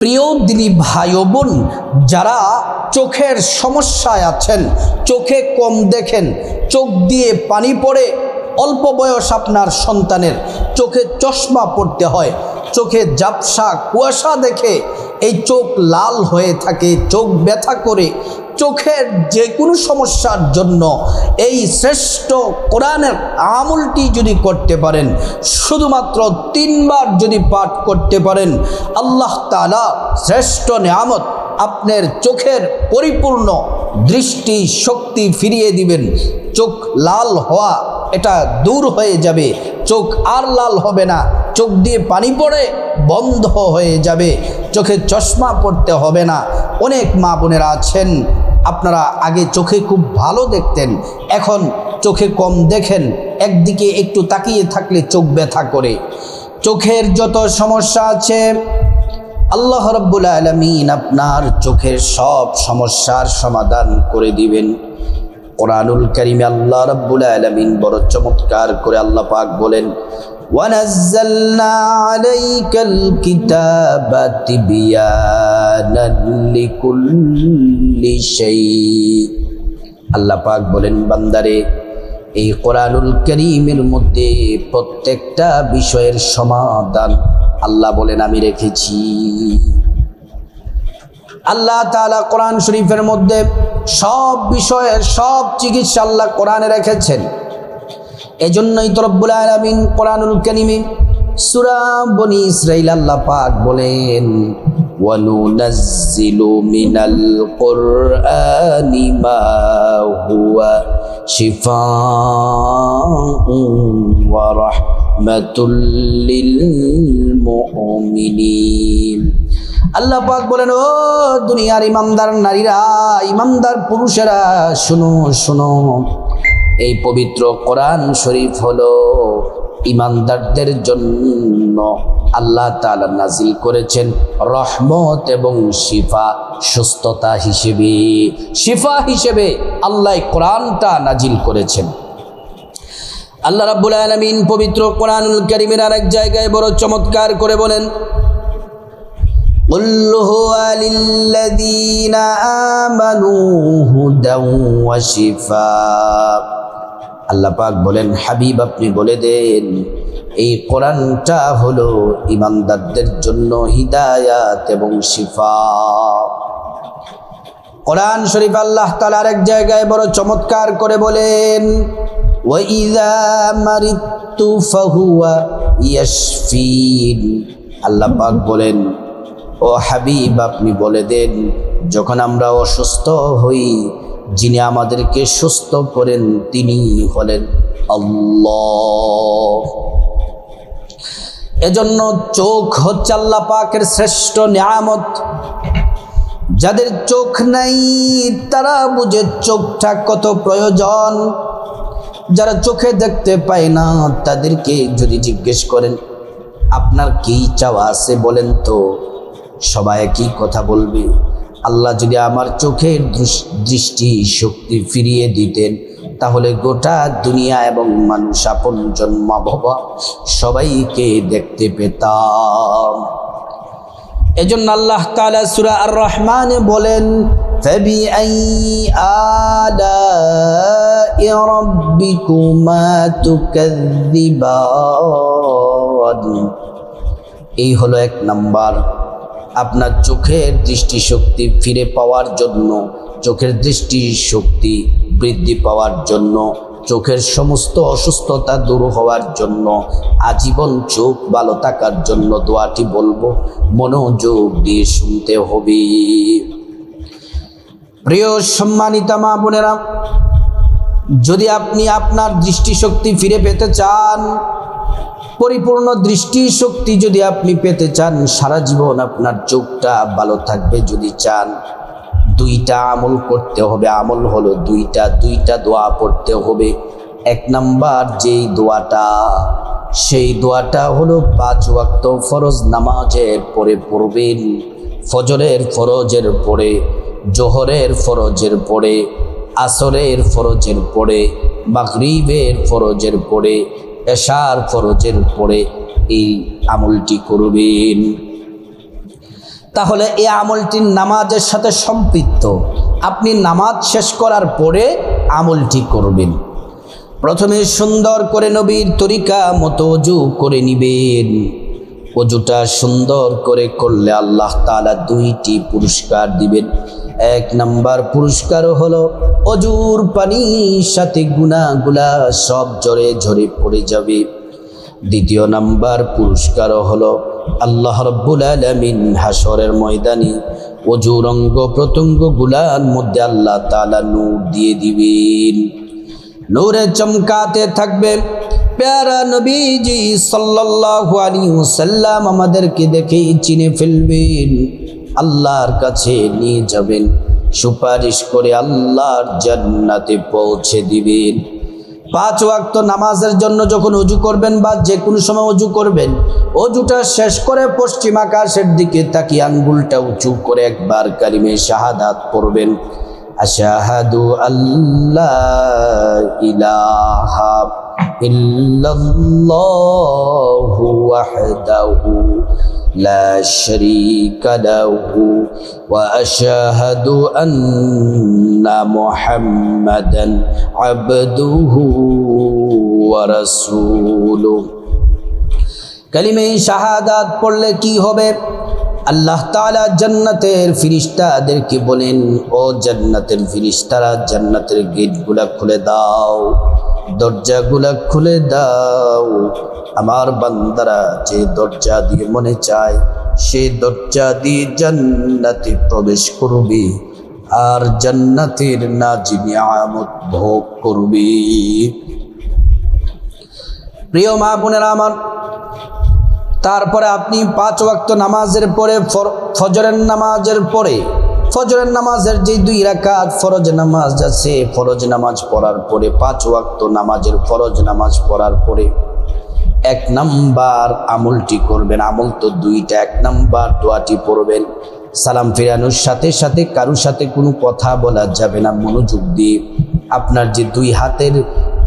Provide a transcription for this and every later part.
প্রিয় দিনী ভাই ও বোন, যারা চোখের সমস্যায় আছেন, চোখে কম দেখেন, চোখ দিয়ে পানি পড়ে, অল্প বয়স আপনার সন্তানের চোখে চশমা পড়তে হয়, চোখে ঝাপসা কুয়াশা দেখে এই চোখ লাল হয়ে থাকে, চোখ ব্যথা করে, চোখের যে কোনো সমস্যার জন্য এই শ্রেষ্ঠ কোরআনের আমলটি যদি করতে পারেন, শুধুমাত্র 3 বার যদি পাঠ করতে পারেন, আল্লাহ তাআলা শ্রেষ্ঠ নেয়ামত আপনার চোখের পরিপূর্ণ দৃষ্টি শক্তি ফিরিয়ে দিবেন। চোখ লাল হওয়া এটা দূর হয়ে যাবে, চোখ আর লাল হবে না, চোখ দিয়ে পানি পড়ে বন্ধ হয়ে যাবে, চোখে চশমা পড়তে হবে না। অনেক মা বোনেরা আছেন, আপনারা আগে চোখে খুব ভালো দেখতেন, এখন চোখে কম দেখেন, একদিকে একটু তাকিয়ে থাকলে চোখ ব্যথা করে। চোখের যত সমস্যা আছে আল্লাহ রাব্বুল আলামিন আপনার চোখের সব সমস্যার সমাধান করে দিবেন। কোরআনুল কারীমে আল্লাহ রাব্বুল আলামিন বড় চমৎকার করে আল্লাহ পাক বলেন, ওয়ানাজ্জালনা আলাইকাল কিতাবা তিবয়ানান লিকুল্লি শাই। আল্লাহ পাক বলেন, বান্দারে, এই কোরআনুল কারীমের মধ্যে প্রত্যেকটা বিষয়ের সমাধান আল্লাহ বলেন আমি রেখেছি। আল্লাহ তাআলা কোরআন শরীফের মধ্যে সব বিষয়ের সব চিকিৎসা আল্লাহ কোরআনে রেখেছেন। এজন্যই তো রব্বুল আলামিন কোরআনুল কারীমে সূরা বনী ইসরাঈল আল্লাহ পাক বলেন, ওয়া নুনাজ্জিলু মিনাল কুরআনি মা হুয়া শিফাউন ওয়া রাহমাতুল লিল মুমিনিন। আল্লাহ পাক বলেন, ও দুনিয়ার ইমানদার নারীরা, ইমানদার পুরুষেরা, শুনো শুনো, এই পবিত্র কোরআন শরীফ হলো ইমানদারদের জন্য আল্লাহ তাআলা নাজিল করেছেন রহমত এবং শিফা, সুস্থতা হিসেবে, শিফা হিসেবে আল্লাহ কোরআনটা নাজিল করেছেন। আল্লাহ রাব্বুল আলামিন পবিত্র কোরআনুল কারীমের আরেক জায়গায় বড় চমৎকার করে বলেন, কুল হুয়া লিল্লাযীনা আমানু হুদাও ওয়া শিফা। আল্লাহ পাক বলেন, হাবিব আপনি বলে দেন, এই কোরআনটা হলো ঈমানদারদের জন্য হিদায়াত এবং শিফা। কোরআন শরীফ আল্লাহ তাআলা আরেক জায়গায় বড় চমৎকার করে বলেন, ওয়া ইযা মারিতু ফাহুয়া ইয়াশফিন। আল্লাহ পাক বলেন, ও হাবিব আপনি বলে দেন, যখন আমরা অসুস্থ হই, যিনি আমাদেরকে সুস্থ করেন তিনি হলেন আল্লাহ। এজন্য চোখ হচ্ছে আল্লাহ পাকের শ্রেষ্ঠ নিয়ামত। যাদের চোখ নাই তারা বুঝে চোখটা কত প্রয়োজন। যারা চোখে দেখতে পায় না তাদেরকে যদি জিজ্ঞেস করেন আপনার কি চাওয়া আছে বলেন তো, সবাই কি কথা বলবে? আল্লাহ যদি আমার চোখের দৃষ্টি শক্তি ফিরিয়ে দিতেন, তাহলে গোটা দুনিয়া এবং মানুষ আপনজন মা বাবা সবাইকে দেখতে পেতাম। এজন্য আল্লাহ তাআলা সূরা আর রহমানে বলেন, ফাবিআইয়ি আলাই রাব্বিকুমা তুকাযযিবান। এই হলো 1 নাম্বার, আপনার চোখের দৃষ্টিশক্তি ফিরে পাওয়ার জন্য, চোখের দৃষ্টিশক্তি বৃদ্ধি পাওয়ার জন্য, চোখের সমস্ত অসুস্থতা দূর হওয়ার জন্য, আজীবন চোখ ভালো থাকার জন্য দোয়াটি বলবো, মনোযোগ দিয়ে শুনতে হবে। প্রিয় সম্মানিতা মা বোনেরা, যদি আপনি আপনার দৃষ্টিশক্তি ফিরে পেতে চান, পরিপূর্ণ দৃষ্টিশক্তি যদি আপনি পেতে চান, সারা জীবন আপনার চোখটা ভালো থাকবে যদি চান, 2টা আমল করতে হবে। আমল হলো 2টা দোয়া পড়তে হবে। 1 নাম্বার যেই দোয়াটা, সেই দোয়াটা হলো 5 ওয়াক্ত ফরজ নামাজের পরে পড়বেন। ফজরের ফরজের পরে, জোহরের ফরজের পরে, আসরের ফরজের পরে, মাগরিবের ফরজের পরে, এশার ফরজের পরে এই আমলটি করবেন। তাহলে এই আমলটি নামাজের সাথে সম্পৃক্ত। আপনি নামাজ শেষ করার পরে আমলটি করবেন। প্রথমে সুন্দর করে নবীর তরিকা মতো ওযু করে নিবেন। ওযুটা সুন্দর করে করলে আল্লাহ তাআলা দুইটি পুরস্কার দিবেন। এক নাম্বার পুরস্কার হলো ওযুর পানির সাথে গুনাহগুলা সব ঝরে ঝরে পড়ে যাবে। দ্বিতীয় নাম্বার পুরস্কার হলো আল্লাহ রাব্বুল আলামিন হাসরের ময়দানে ওযুর অঙ্গ প্রত্যঙ্গ গুলার মধ্যে আল্লাহ তাআলা নূর দিয়ে দিবেন। নূরে চমকাতে থাকবে। প্যারা নবীজি সাল্লাল্লাহু আলাইহি ওয়াসাল্লাম আমাদেরকে দেখেই চিনে ফেলবেন, আল্লাহর কাছে নিয়ে যাবেন, সুপারিশ করে আল্লাহর জান্নাতে পৌঁছে দিবেন। 5 ওয়াক্ত নামাজের জন্য যখন ওযু করবেন বা যে কোনো সময় ওযু করবেন, ওযুটা শেষ করে পশ্চিম আকাশের দিকে তাকিয়ে আঙ্গুলটা উঁচু করে একবার কালিমে শাহাদাত পড়বেন। আশহাদু আল্লা ইলাহা ইল্লাল্লাহু ওয়াহদাহু লা শারীকা লাহু ওয়া আশহাদু আন্না মুহাম্মাদান আবদুহু ওয়া রাসূলুহু। কালিমে শাহাদাত পড়লে কি হবে? আল্লাহ তাআলা জান্নাতের ফেরেশতাদেরকে বলেন, ও জান্নাতের ফেরেশতারা জান্নাতের গেটগুলা খুলে দাও, দরজাগুলা খুলে দাও। আমার বান্দারা যে দরজা দিয়ে মনে চায় সেই দরজা দিয়ে জান্নাতে প্রবেশ করবে আর জান্নাতের নাজি নিয়ামত ভোগ করবে। প্রিয় মা বোনেরা আমার, তারপরে আপনি 5 ওয়াক্ত নামাজের পরে ফজরের নামাজের পরে, ফজরের নামাজের যে 2 রাকাত ফরজ নামাজ আছে, ফরজ নামাজ পড়ার পরে 5 ওয়াক্ত নামাজের ফরজ নামাজ পড়ার পরে 1 নাম্বার আমলটি করবেন। আমল তো 2টা। 1 নাম্বার দোয়াটি পড়বেন। সালাম ফিরানোর সাথে সাথে কারোর সাথে কোনো কথা বলা যাবে না। মনোযোগ দিয়ে আপনার যে 2 হাতের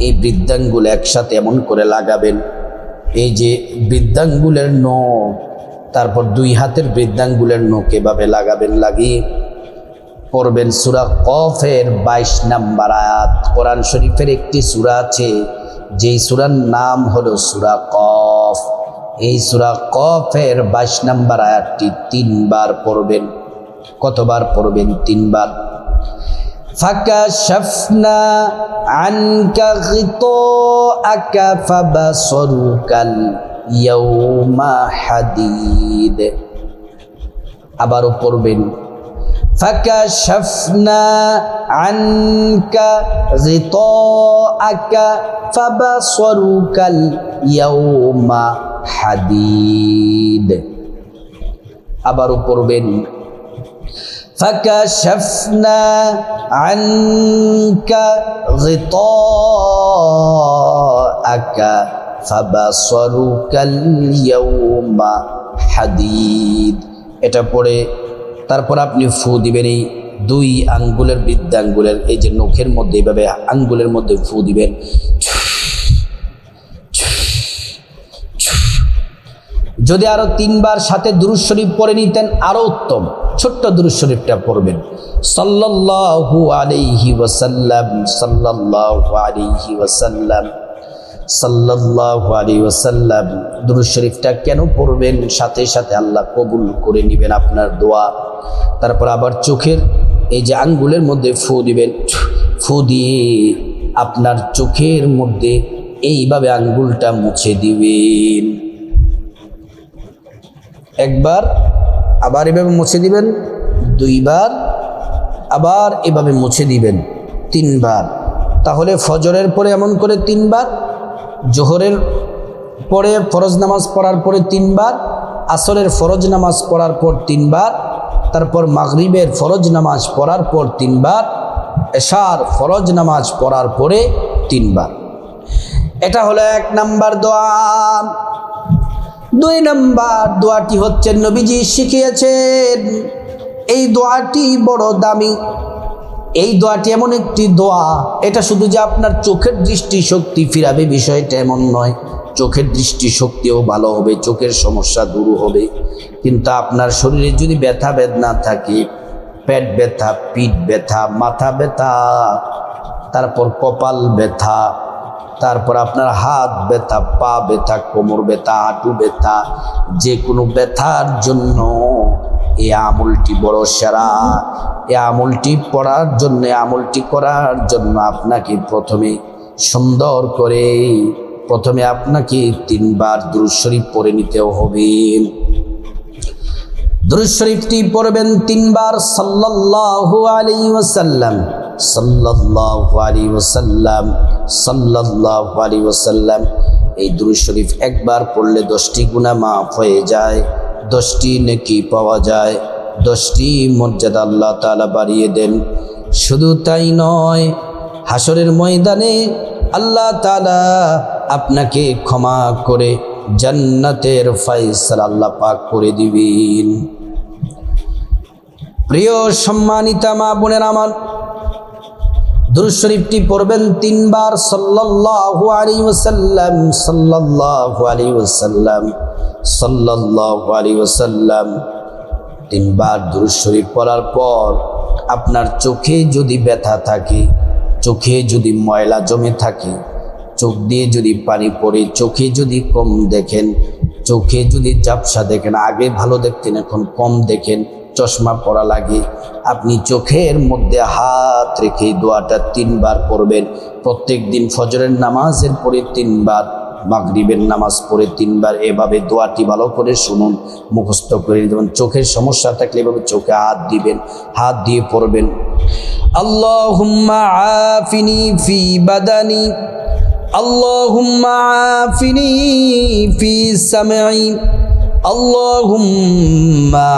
এই বৃদ্ধাঙ্গুল একসাথে এমন করে লাগাবেন, এই যে বৃদ্ধাঙ্গুলের নখ, তারপর 2 হাতের বৃদ্ধাঙ্গুলের নখ এভাবে লাগাবেন। লাগিয়ে পড়বেন সূরা কফের 22 নাম্বার আয়াত। কোরআন শরীফের একটি সূরা আছে যেই সূরার নাম হলো সূরা কফ। এই সূরা কফের 22 নাম্বার আয়াতটি 3 বার পড়বেন। কতবার পড়বেন? 3 বার। ফাকাশাফনা আনকা গিতাআকা ফাবাসরুকাল ইয়াউমা হাদিদ। আবারও পড়বেন ফাকাশাফনা আনকা গিতাআকা ফাবাসরুকাল ইয়াউমা হাদিদ। আবারও পড়বেন ফাকাশাফনা আনকা গিতাআকা ফাবাসরুকাল ইয়াউমা হাদিদ। এটা পড়ে তারপর আপনি ফু দিবেন। এই 2 আঙ্গুলের বৃদ্ধাঙ্গুলের এই যে নখের মধ্যে এইভাবে আঙ্গুলের মধ্যে ফু দিবেন। যদি আরো 3 বার সাথে দুরূদ শরীফ পড়ে নিতেন আরো উত্তম। ছোট্ট দুরূদ শরীফটা পড়বেন, সাল্লাল্লাহু আলাইহি ওয়াসাল্লাম, সাল্লাল্লাহু আলাইহি ওয়াসাল্লাম, সাল্লাল্লাহু আলাইহি ওয়াসাল্লাম। দুরূদ শরীফটা কেন পড়বেন? সাথে সাথে আল্লাহ কবুল করে নেবেন আপনার দোয়া। তারপর আবার চোখের এই যে আঙ্গুলের মধ্যে ফু দিবেন। ফু দিয়ে আপনার চোখের মধ্যে এইভাবে আঙ্গুলটা মুছে দিবেন। একবার, আবার এভাবে মুছে দিবেন। 2 বার, আবার এভাবে মুছে দিবেন 3 বার। তাহলে ফজরের পরে এমন করে 3 বার, জোহরের পরে ফরজ নামাজ পড়ার পরে 3 বার, আসরের ফরজ নামাজ পড়ার পর 3 বার, তারপর মাগরিবের ফরজ নামাজ পড়ার পর 3 বার, এশার ফরজ নামাজ পড়ার পরে 3 বার। এটা হলো 1 নাম্বার দোয়া। 2 নাম্বার দোয়াটি হচ্ছে নবীজি শিখিয়েছেন। এই দোয়াটি বড় দামি। এই দোয়াটি এমন একটি দোয়া, এটা শুধু যে আপনার চোখের দৃষ্টি শক্তি ফিরাবে বিষয়টা এমন নয়। চোখের দৃষ্টিশক্তিও ভালো হবে, চোখের সমস্যা দূর হবে। কিন্তু আপনার শরীরে যদি ব্যথা বেদনা থাকে, পেট ব্যথা, পিঠ ব্যথা, মাথা ব্যথা, তারপর কপাল ব্যথা, তারপর আপনার হাত ব্যথা, পা ব্যথা, কোমর ব্যথা, হাঁটু ব্যথা, যে কোনো ব্যথার জন্য এই আমলটি বড় সেরা। এই আমলটি পড়ার জন্য, আমলটি করার জন্য আপনাকে সুন্দর করে আপনাকে 3 বার দুরূদ শরীফ পড়ে নিতে হবে। দুরূদ শরীফটি পড়বেন 3 বার, সাল্লাল্লাহু আলাইহি ওয়াসাল্লাম, সাল্লাল্লাহু আলাইহি ওয়াসাল্লাম, সাল্লাল্লাহু আলাইহি ওয়াসাল্লাম। এই দুরূদ শরীফ একবার পড়লে 10টি গুনাহ মাফ হয়ে যায়, 10টি নেকি পাওয়া যায়, 10টি মর্যাদা আল্লাহ তাআলা বাড়িয়ে দেন। শুধু তাই নয়, হাসরের ময়দানে আল্লাহ তাআলা আপনাকে ক্ষমা করে জান্নাতের ফয়সালা আল্লাহ পাক করে দিবেন। প্রিয় সম্মানিতা মা বোনেরা আমার, দুরূদ শরীফটি পড়বেন 3 বার, সাল্লাল্লাহু আলাইহি ওয়াসাল্লাম, সাল্লাল্লাহু আলাইহি ওয়াসাল্লাম, সাল্লাল্লাহু আলাইহি ওয়াসাল্লাম। 3 বার দুরূদ শরীফ পড়ার পর আপনার চোখে যদি ব্যথা থাকে, চোখে যদি ময়লা জমে থাকে, চোখ দিয়ে যদি পানি পড়ে, চোখে যদি কম দেখেন, চোখে যদি ঝাপসা দেখেন, আগে ভালো দেখতেন এখন কম দেখেন, চশমা পরা লাগে, আপনি চোখের মধ্যে হাত রেখে দোয়াটা 3 বার পড়বেন। প্রত্যেক দিন ফজরের নামাজের পরে 3 বার, মাগরিবের নামাজ পড়ে 3 বার, এভাবে দোয়াটি ভালো করে শুনুন, মুখস্থ করে যেমন চোখের সমস্যা থাকলে এভাবে চোখে হাত দিবেন, হাত দিয়ে পড়বেন, আল্লাহুম্মা আফিনি ফি বাদানি, আল্লাহুম্মা আফিনি ফি সামঈ, আল্লাহুম্মা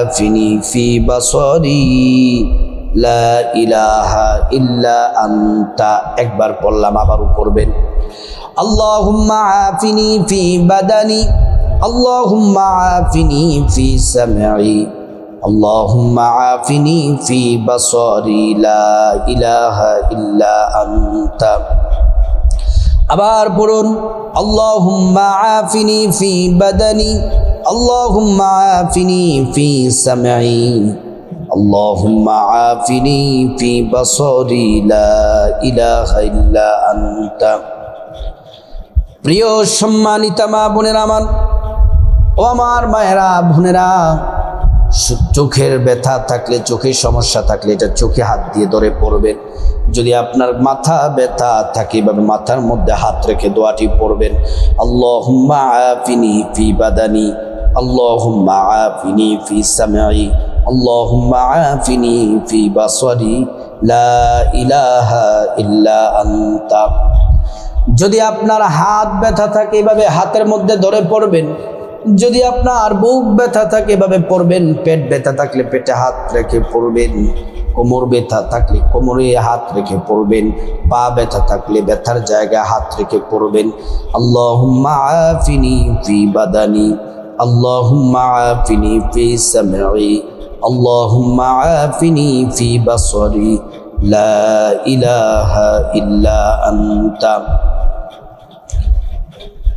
আফিনি ফি বাসারি, লা ইলাহা ইল্লা আনতা। একবার পড়লাম, আবারও পড়বেন, আল্লাহুম্মা আফিনি ফি বাদানি, আল্লাহুম্মা আফিনি ফি সামঈ, আল্লাহুম্মা আফিনি ফি বাসারি, লা ইলাহা ইল্লা আনতা। আবার পড়ুন, আল্লাহুম্মা আফিনি ফি বাদানি, আল্লাহুম্মা আফিনি ফি সামঈ, আল্লাহুম্মা আফিনি ফি বাসারি, লা ইলাহা ইল্লা আনতা। প্রিয় সম্মানিতা মা বোনেরা আমার, ও আমার মায়েরা বোনেরা, চোখের ব্যথা থাকলে, চোখের সমস্যা থাকলে এটা চোখে হাত দিয়ে ধরে পড়বেন। যদি আপনার মাথা ব্যথা থাকে, এভাবে মাথার মধ্যে হাত রেখে দোয়াটি পড়বেন, আল্লাহুম্মা আফিনি ফি বাদানি, আল্লাহুম্মা আফিনি ফি সামঈ, আল্লাহুম্মা আফিনি ফি বাসারি, লা ইলাহা ইল্লা আনতা। যদি আপনার হাত ব্যথা থাকে, এভাবে হাতের মধ্যে ধরে পড়বেন। যদি আপনার বুক ব্যথা থাকে, এভাবে পড়বেন। পেট ব্যথা থাকলে পেটে হাত রেখে পড়বেন। কোমর ব্যথা থাকলে কোমরে হাত রেখে পড়বেন। পা ব্যথা থাকলে ব্যথার জায়গায় হাত রেখে পড়বেন। আল্লাহুম্মা আফিনি ফি বাদানি, আল্লাহুম্মা আফিনি ফি সামঈ, আল্লাহুম্মা আফিনি ফি বাসারি, লা ইলাহা ইল্লা আনতা।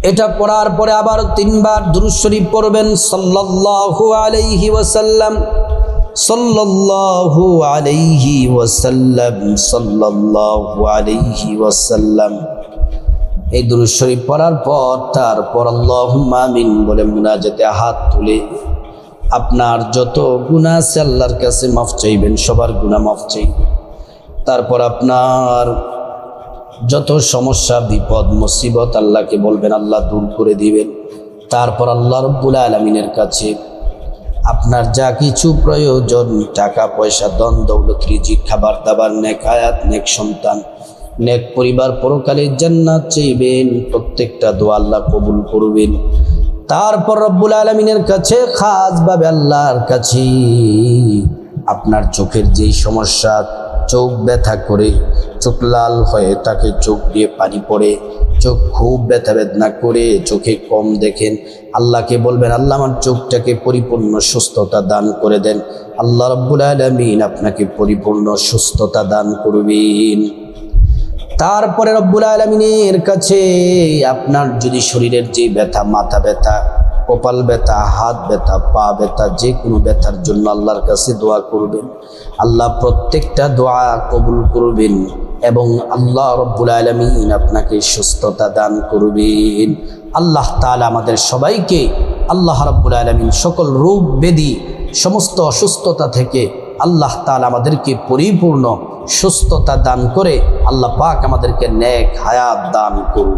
এটা পড়ার পরে আবার 3 বার দুরূদ শরীফ পড়বেন, সাল্লাল্লাহু আলাইহি ওয়াসাল্লাম, সাল্লাল্লাহু আলাইহি ওয়াসাল্লাম, সাল্লাল্লাহু আলাইহি ওয়াসাল্লাম। এই দুরূদ শরীফ পড়ার পর তারপর আল্লাহুম্মা আমিন বলে মুনাজাতে হাত তুলে আপনার যত গুনাহ আছে আল্লাহর কাছে মাফ চাইবেন, সবার গুনাহ মাফ চাইবেন। তারপর আপনার যত সমস্যা, বিপদ, মুসিবত আল্লাহকে বলবেন, আল্লাহ দূর করে দিবেন। তারপর আল্লাহ রাব্বুল আলামিনের কাছে আপনার যা কিছু প্রয়োজন, টাকা পয়সা, ধন দৌলত, রিজিক, খাবার দাবার, নেক হায়াত, নেক সন্তান, নেক পরিবার, পরকালের জান্নাত চাইবেন। প্রত্যেকটা দোয়া আল্লাহ কবুল করবেন। তারপর রব্বুল আলামিনের কাছে খাসভাবে আল্লাহর কাছে আপনার চোখের যেই সমস্যা, চোখ ব্যথা করে, চোখ লাল হয়ে তাকে, চোখ দিয়ে পানি পড়ে, চোখ খুব ব্যথা বেদনা করে, চোখে কম দেখেন, আল্লাহকে বলবেন, আল্লাহ আমার চোখটাকে পরিপূর্ণ সুস্থতা দান করে দেন। আল্লাহ রাব্বুল আলামিন আপনাকে পরিপূর্ণ সুস্থতা দান করবেন। তারপরে রব্বুল আলামিনের কাছে আপনার যদি শরীরের যে ব্যথা, মাথা ব্যথা, কপাল ব্যথা, হাত ব্যথা, পা ব্যথা, যে কোনো ব্যথার জন্য আল্লাহর কাছে দোয়া করবেন। আল্লাহ প্রত্যেকটা দোয়া কবুল করবেন এবং আল্লাহ রব্বুল আলামিন আপনাকে সুস্থতা দান করবেন। আল্লাহ তাআলা আমাদের সবাইকে, আল্লাহ রব্বুল আলামিন সকল রোগ ব্যাধি, সমস্ত অসুস্থতা থেকে আল্লাহ তাআলা আমাদেরকে পরিপূর্ণ সুস্থতা দান করে আল্লাহ পাক আমাদেরকে নেক হায়াত দান করুন।